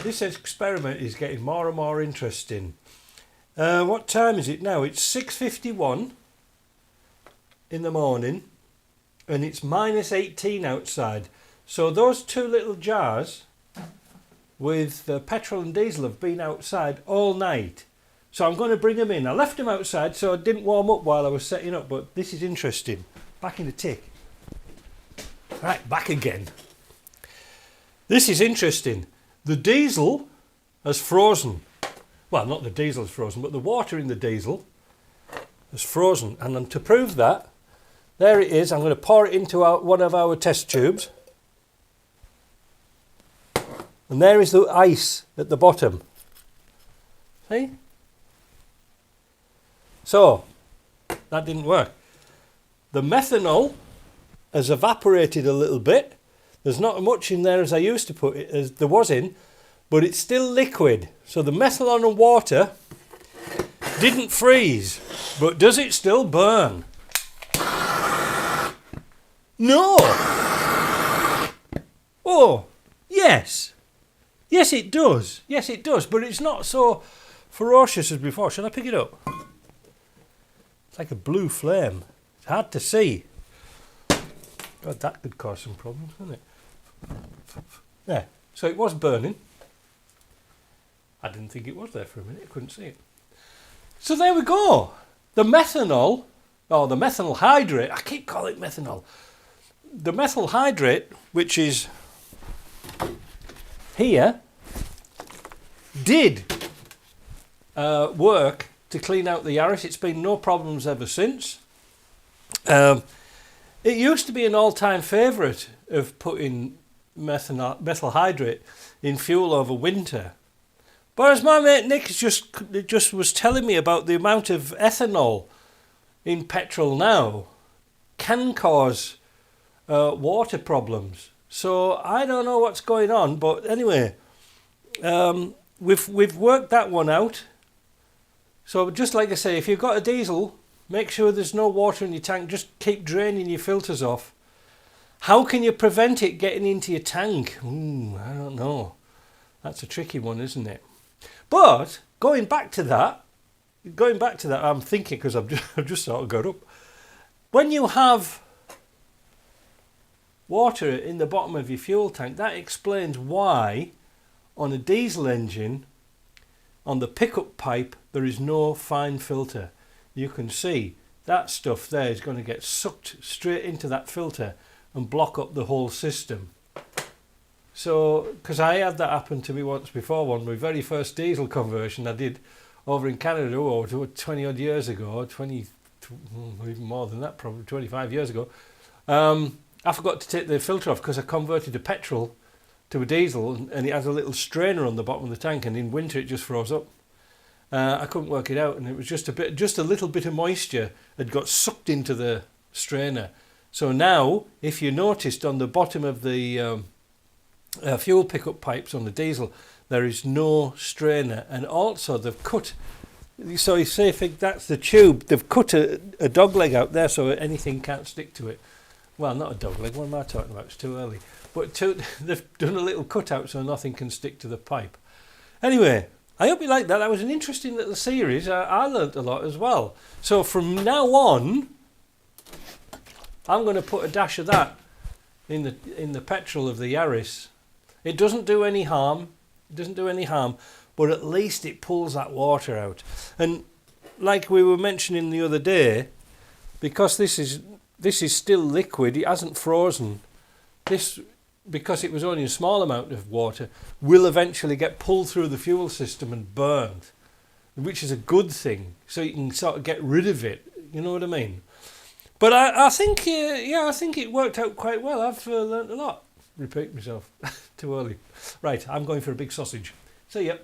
This experiment is getting more and more interesting. What time is it now? It's 6:51 in the morning and it's minus 18 outside. So those two little jars with petrol and diesel have been outside all night. So I'm going to bring them in. I left them outside so I didn't warm up while I was setting up, but this is interesting. Back in the tick. Right, back again. This is interesting. The diesel has frozen. Well, not the diesel has frozen, but the water in the diesel has frozen. And then to prove that, there it is. I'm going to pour it into one of our test tubes. And there is the ice at the bottom. See? So, that didn't work. The methanol has evaporated a little bit. There's not much in there as I used to put it, as there was in, but it's still liquid. So the methanol and water didn't freeze, but does it still burn? No! Oh, yes. Yes, it does. Yes, it does, but it's not so ferocious as before. Shall I pick it up? It's like a blue flame. It's hard to see. God, that could cause some problems, wouldn't it? There. So it was burning. I didn't think it was there for a minute. I couldn't see it. So there we go. The methanol, or the methyl hydrate. I keep calling it methanol. The methyl hydrate, which is here, did work to clean out the Yaris. It's been no problems ever since. It used to be an all-time favourite of putting methyl hydrate in fuel over winter. But as my mate Nick just was telling me about, the amount of ethanol in petrol now can cause water problems. So I don't know what's going on, but anyway, we've worked that one out. So just like I say, if you've got a diesel, make sure there's no water in your tank. Just keep draining your filters off. How can you prevent it getting into your tank? I don't know. That's a tricky one, isn't it? But going back to that, I'm thinking, because I've just sort of got up. When you have water in the bottom of your fuel tank, that explains why on a diesel engine, on the pickup pipe, there is no fine filter. You can see that stuff there is going to get sucked straight into that filter and block up the whole system. So, because I had that happen to me once before, my very first diesel conversion I did over in Canada, 20 odd years ago, even more than that, probably 25 years ago. I forgot to take the filter off because I converted a petrol to a diesel, and it has a little strainer on the bottom of the tank, and in winter it just froze up. I couldn't work it out, and it was just a little bit of moisture had got sucked into the strainer. So now, if you noticed on the bottom of the fuel pickup pipes on the diesel, there is no strainer, and also they've cut. So you say, if that's the tube, they've cut a dog leg out there so anything can't stick to it. Well, not a dog leg. What am I talking about? It's too early. But they've done a little cutout so nothing can stick to the pipe. Anyway, I hope you liked that. That was an interesting little series. I learnt a lot as well. So from now on, I'm going to put a dash of that in the petrol of the Yaris. It doesn't do any harm. But at least it pulls that water out. And like we were mentioning the other day, because this is still liquid, it hasn't frozen. This, because it was only a small amount of water, will eventually get pulled through the fuel system and burned, which is a good thing. So you can sort of get rid of it. You know what I mean? But I think it worked out quite well. I've learnt a lot. Repeat myself. Too early. Right, I'm going for a big sausage. See ya.